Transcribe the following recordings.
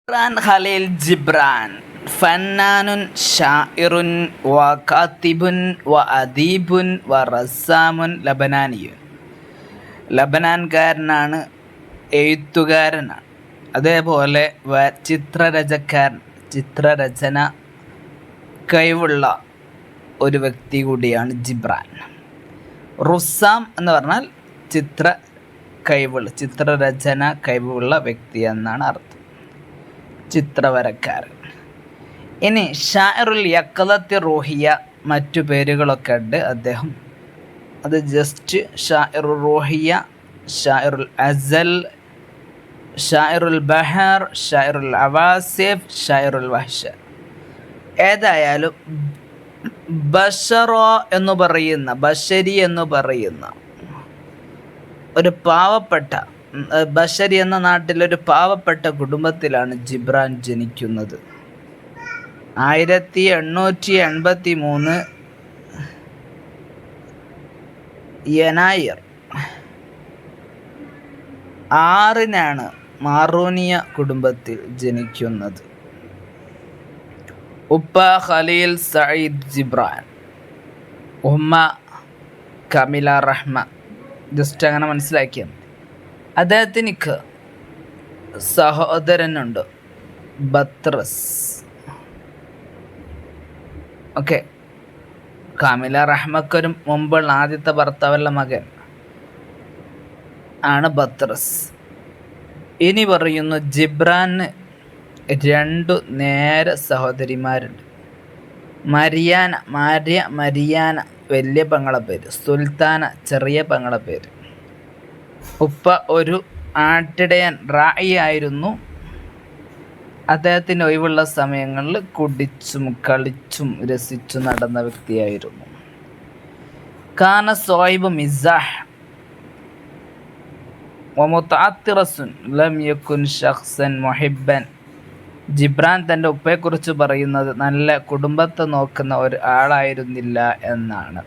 ജിബ്രാൻ ഖലീൽ ജിബ്രാൻ ഫന്നാനുൻ ഷാഇറുൻ വ കാത്തിബുൻ വ അദീബുൻ വ റസ്സാമുൻ ലബനാനിയുൻ. ലബനാൻകാരനാണ്, എഴുത്തുകാരനാണ്, അതേപോലെ ചിത്രരചന കഴിവുള്ള ഒരു വ്യക്തി കൂടിയാണ് ജിബ്രാൻ. റുസ്സാം എന്ന് പറഞ്ഞാൽ ചിത്രരചന കഴിവുള്ള വ്യക്തി എന്നാണ് അർത്ഥം, ചിത്രവരക്കാരൻ. ഇനി ഷാഇറുൽ യഖ്ളത്തി റൂഹിയ മറ്റു പേരുകളൊക്കെ ഉണ്ട് അദ്ദേഹം. അത് ജസ്റ്റ് ഷാഇറുൽ റൂഹിയ, ഷാഇറുൽ അസൽ, ഷാഇറുൽ ബഹർ, ഷാഇറുൽ അവാസിഫ്, ഷാഇറുൽ വഹ്ഷ. ഏതായാലും ബഷരി എന്ന് പറയുന്ന ഒരു പാവപ്പെട്ട ബഷരി എന്ന നാട്ടിലൊരു പാവപ്പെട്ട കുടുംബത്തിലാണ് ജിബ്രാൻ ജനിക്കുന്നത്. 1883 യനായിർ 6 മാറൂനിയ കുടുംബത്തിൽ ജനിക്കുന്നത്. ഉപ്പ ഖലീൽ സഈദ് ജിബ്രാൻ, ഉമ്മ കമില റഹ്മ. ജസ്റ്റ് അങ്ങനെ മനസ്സിലാക്കിയാൽ മതി. അദ്ദേഹത്തിനിക്ക് സഹോദരനുണ്ട്, ബത്രസ്. ഓക്കെ, കമില റഹ്മക്കൊരു മുമ്പുള്ള ആദ്യത്തെ ഭർത്താവുള്ള മകൻ ആണ് ബത്രസ്. ഇനി പറയുന്നു ജിബ്രാന് 2 നേര സഹോദരിമാരുണ്ട്. മരിയാന വലിയ പെങ്ങളെ പേര്, സുൽത്താന ചെറിയ പെങ്ങളെ പേര്. ഉപ്പ ഒരു ആട്ടിടയൻ റായി ആയിരുന്നു. അദ്ദേഹത്തിന് ഒഴിവുള്ള സമയങ്ങളിൽ കുടിച്ചും കളിച്ചും രസിച്ചു നടന്ന വ്യക്തിയായിരുന്നു. കാന സോയിബ് മിസാഹ് വമുതഅത്തിറസുൻ ലം യകുൻ ശഖ്സൻ മുഹിബ്ബൻ. ജിബ്രാൻ തൻ്റെ ഉപ്പയെക്കുറിച്ച് പറയുന്നത് നല്ല കുടുംബത്തെ നോക്കുന്ന ഒരു ആളായിരുന്നില്ല എന്നാണ്.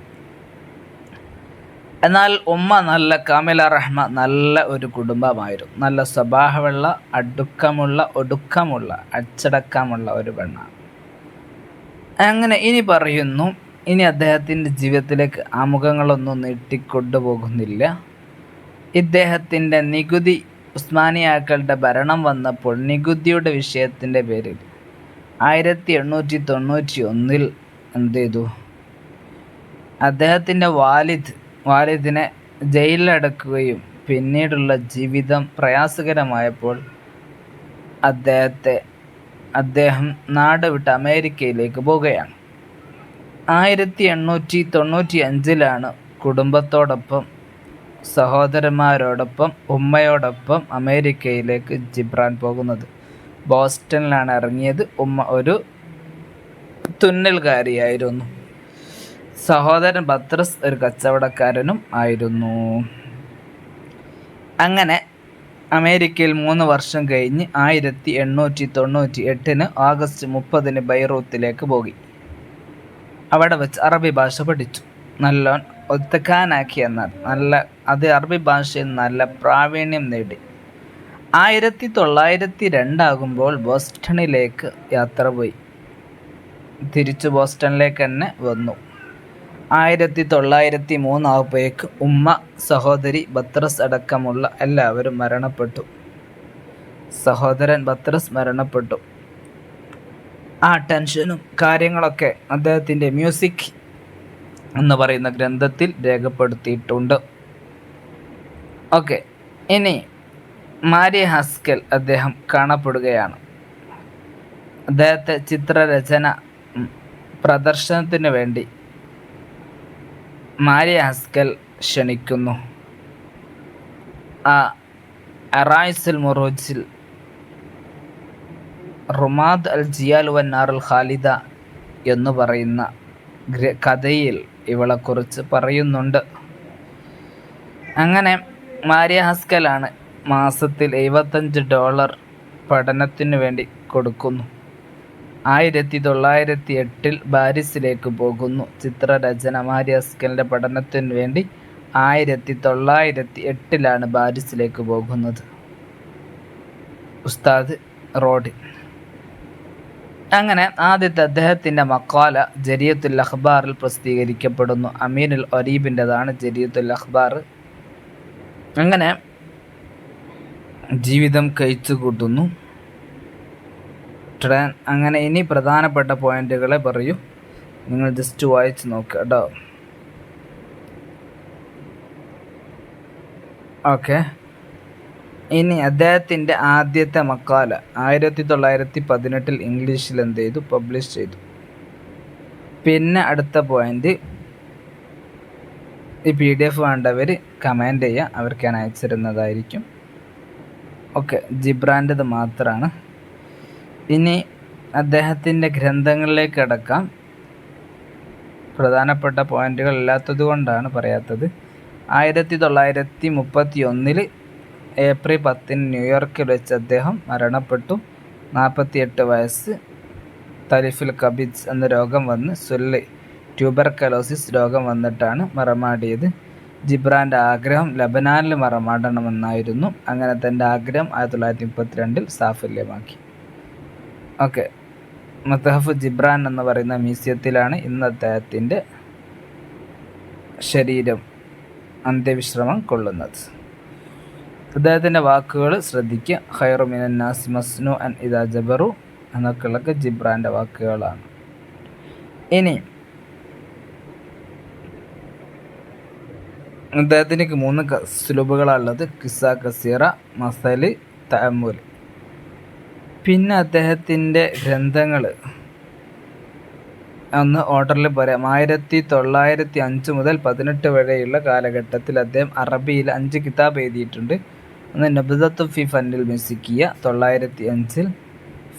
എന്നാൽ ഉമ്മ നല്ല കാമില റഹ്മ നല്ല ഒരു കുടുംബമായിരുന്നു. നല്ല സ്വഭാവമുള്ള, ഒടുക്കമുള്ള, അച്ചടക്കമുള്ള ഒരു പെണ്ണാണ്. അങ്ങനെ ഇനി പറയുന്നു, ഇനി അദ്ദേഹത്തിൻ്റെ ജീവിതത്തിലേക്ക് ആമുഖങ്ങളൊന്നും നീട്ടിക്കൊണ്ടുപോകുന്നില്ല. ഇദ്ദേഹത്തിൻ്റെ നികുതി, ഉസ്മാനിയാക്കളുടെ ഭരണം വന്നപ്പോൾ നികുതിയുടെ വിഷയത്തിൻ്റെ പേരിൽ 1891 എന്ത് ചെയ്തു? അദ്ദേഹത്തിൻ്റെ വാലിദിനെ ജയിലിലടക്കുകയും പിന്നീടുള്ള ജീവിതം പ്രയാസകരമായപ്പോൾ അദ്ദേഹം നാട് വിട്ട് അമേരിക്കയിലേക്ക് പോവുകയാണ്. 1895 കുടുംബത്തോടൊപ്പം, സഹോദരന്മാരോടൊപ്പം, ഉമ്മയോടൊപ്പം അമേരിക്കയിലേക്ക് ജിബ്രാൻ പോകുന്നത്. ബോസ്റ്റണിലാണ് ഇറങ്ങിയത്. ഉമ്മ ഒരു തുന്നൽകാരിയായിരുന്നു. സഹോദരൻ ബത്രസ് ഒരു കച്ചവടക്കാരനും ആയിരുന്നു. അങ്ങനെ അമേരിക്കയിൽ 3 വർഷം കഴിഞ്ഞ് 1898 ഓഗസ്റ്റ് 30 ബൈറൂത്തിലേക്ക് പോയി. അവിടെ വെച്ച് അറബി ഭാഷ പഠിച്ചു. നല്ലോൺ ഒത്തക്കാനാക്കി എന്നാൽ അറബി ഭാഷയിൽ നല്ല പ്രാവീണ്യം നേടി. 1902 ബോസ്റ്റണിലേക്ക് യാത്ര പോയി. തിരിച്ചു ബോസ്റ്റണിലേക്ക് തന്നെ വന്നു. 1903 ഉമ്മ, സഹോദരി ബത്രസ് അടക്കമുള്ള എല്ലാവരും മരണപ്പെട്ടു. സഹോദരൻ ബത്രസ് മരണപ്പെട്ടു. ആ ടെൻഷനും കാര്യങ്ങളൊക്കെ അദ്ദേഹത്തിൻ്റെ മ്യൂസിക് എന്ന് പറയുന്ന ഗ്രന്ഥത്തിൽ രേഖപ്പെടുത്തിയിട്ടുണ്ട്. ഓക്കെ, ഇനി മാരിയ ഹസ്കൽ അദ്ദേഹം കാണപ്പെടുകയാണ്. അദ്ദേഹത്തെ ചിത്രരചന പ്രദർശനത്തിന് വേണ്ടി മാരിയ ഹസ്കൽ ക്ഷണിക്കുന്നു. അറായിസുൽ മുറൂജിൽ റുമാദ് അൽ ജിയാൽ വൻ നാറുൽ ഖാലിദ എന്ന് പറയുന്ന കഥയിൽ ഇവളെക്കുറിച്ച് പറയുന്നുണ്ട്. അങ്ങനെ മാരിയ ഹസ്കലാണ് മാസത്തിൽ $75 പഠനത്തിന് വേണ്ടി കൊടുക്കുന്നു. 1908 പാരീസിലേക്ക് പോകുന്നു. ചിത്രരചന മാരിയ ഹസ്കലിൻ്റെ പഠനത്തിന് വേണ്ടി 1908 പാരീസിലേക്ക് പോകുന്നത്. ഉസ്താദ് റോഡ്. അങ്ങനെ ആദ്യത്തെ അദ്ദേഹത്തിൻ്റെ മക്കാല ജരിയത്തുൽ അഖ്ബാറിൽ പ്രസിദ്ധീകരിക്കപ്പെടുന്നു. അമീനുൽ ഒരീബിൻ്റെതാണ് ജരിയത്തുൽ അഖ്ബാർ. അങ്ങനെ ജീവിതം കഴിച്ചു കൂട്ടുന്നു. അങ്ങനെ ഇനി പ്രധാനപ്പെട്ട പോയിന്റുകളെ പറയൂ, നിങ്ങൾ ജസ്റ്റ് വായിച്ച് നോക്കുക കേട്ടോ. ഓക്കെ, ഇനി അദ്ദേഹത്തിൻ്റെ ആദ്യത്തെ മക്കാല 1918 ഇംഗ്ലീഷിൽ എന്ത് ചെയ്തു, പബ്ലിഷ് ചെയ്തു. പിന്നെ അടുത്ത പോയിന്റ്, ഈ PDF വേണ്ടവർ കമൻറ്റ് ചെയ്യുക, അവർക്ക് ഞാൻ അയച്ചിരുന്നതായിരിക്കും. ഓക്കെ, ജിബ്രാൻ്റെത് മാത്രമാണ്. ഇനി അദ്ദേഹത്തിൻ്റെ ഗ്രന്ഥങ്ങളിലേക്ക് അടക്കാം. പ്രധാനപ്പെട്ട പോയിന്റുകൾ ഇല്ലാത്തത് കൊണ്ടാണ് പറയാത്തത്. 1931 ഏപ്രിൽ 10 ന്യൂയോർക്കിൽ വെച്ച് അദ്ദേഹം മരണപ്പെട്ടു. 48 വയസ്സ്. തലിഫുൽ കബിസ് എന്ന രോഗം വന്ന് ട്യൂബർക്കലോസിസ് രോഗം വന്നിട്ടാണ് മറമാടിയത്. ജിബ്രാൻ്റെ ആഗ്രഹം ലബനാനിൽ മറമാടണമെന്നായിരുന്നു. അങ്ങനെ തൻ്റെ ആഗ്രഹം 1932 സാഫല്യമാക്കി. ഓക്കെ, മത്ഹഫ് ജിബ്രാൻ എന്ന് പറയുന്ന മ്യൂസിയത്തിലാണ് ഇന്ന് അദ്ദേഹത്തിൻ്റെ ശരീരം അന്ത്യവിശ്രമം കൊള്ളുന്നത്. അദ്ദേഹത്തിൻ്റെ വാക്കുകൾ ശ്രദ്ധിക്കുക. ഖൈറു മിനൻ നാസി മസ്നു അൻ ഇദാ ജബറു എന്നൊക്കെയുള്ളതൊക്കെ ജിബ്രാൻ്റെ വാക്കുകളാണ്. ഇനി അദ്ദേഹത്തിന് 3 സ്ലുബുകളാണുള്ളത്: കിസ്സ, കസീറ, മസല്, തഅമ്മുൽ. പിന്നെ അദ്ദേഹത്തിൻ്റെ ഗ്രന്ഥങ്ങൾ ഒന്ന് ഓർഡറിൽ പറയാം. 1905 മുതൽ 18 വരെയുള്ള കാലഘട്ടത്തിൽ അദ്ദേഹം അറബിയിൽ 5 കിതാബ് എഴുതിയിട്ടുണ്ട്. ഒന്ന് നബ്ദത്തു ഫി ഫന്നിൽ മ്യൂസിക്കിയ 905,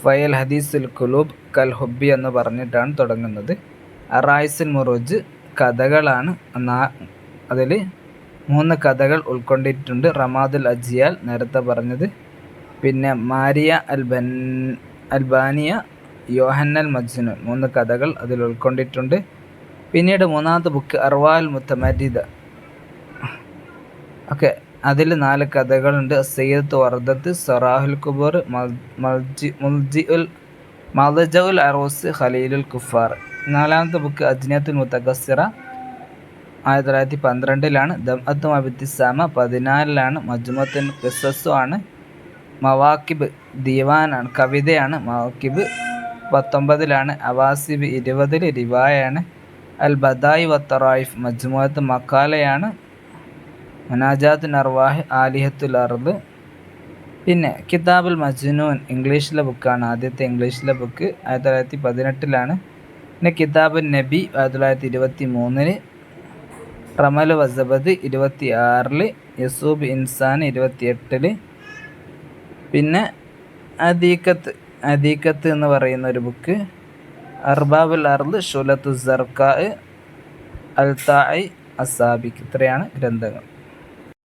ഫയൽ ഹദീസുൽ ഖുലൂബ് കൽ ഹുബ്ബി എന്ന് പറഞ്ഞിട്ടാണ് തുടങ്ങുന്നത്. അറായിസുൽ മുറൂജ് കഥകളാണ്. അതിൽ 3 കഥകൾ ഉൾക്കൊണ്ടിട്ടുണ്ട്. റമാദുൽ അജിയാൽ നേരത്തെ പറഞ്ഞത്. പിന്നെ മാരിയ അൽബാനിയ, യോഹന്നൽ മജ്നൂൻ 3 കഥകൾ അതിൽ ഉൾക്കൊണ്ടിട്ടുണ്ട്. പിന്നീട് 3ാമത്തെ ബുക്ക് അർവാൽ മുത്തമരിദ. ഓക്കെ, അതിൽ 4 കഥകളുണ്ട്. സയ്യിദത്ത് വർദത്ത്, സറാഹുൽ കുബൂർ, മൽജഉൽ അറൂസ്, ഖലീലുൽ കുഫാർ. 4ാമത്തെ ബുക്ക് അജ്നിയത്തുൽ മുതകസ്സിറ 1912 ദംഅത്തും അബ്തിസാമ 14 മജ്മുഅത്തുൻ ഖിസസു ആണ്. മവാക്കിബ് ദീവാനാണ്, കവിതയാണ്. മവാക്കിബ് 19 അവാസിബ് 20 റിവായാണ്. അൽ ബദായി വത്തറായിഫ് മജ്മുഅത്ത് മക്കാലയാണ്. മുനാജാത്തുൻ അർവാഹ് ആലിഹത്തുൽ അർദ്. പിന്നെ കിതാബുൽ മജ്നൂൻ ഇംഗ്ലീഷിലെ ബുക്കാണ്. ആദ്യത്തെ ഇംഗ്ലീഷിലെ ബുക്ക് 1918. പിന്നെ കിതാബുൻ നബി 1923, റമൽ വസബദ് 26, യസൂബ് ഇൻസാൻ 28. പിന്നെ അദീക്കത്ത് എന്ന് പറയുന്ന ഒരു ബുക്ക്, അർബാബുൽ അർദ്, ഷുലത്തു സർക്കാ, അൽതാഇ, അസാബിക്. ഇത്രയാണ് ഗ്രന്ഥങ്ങൾ.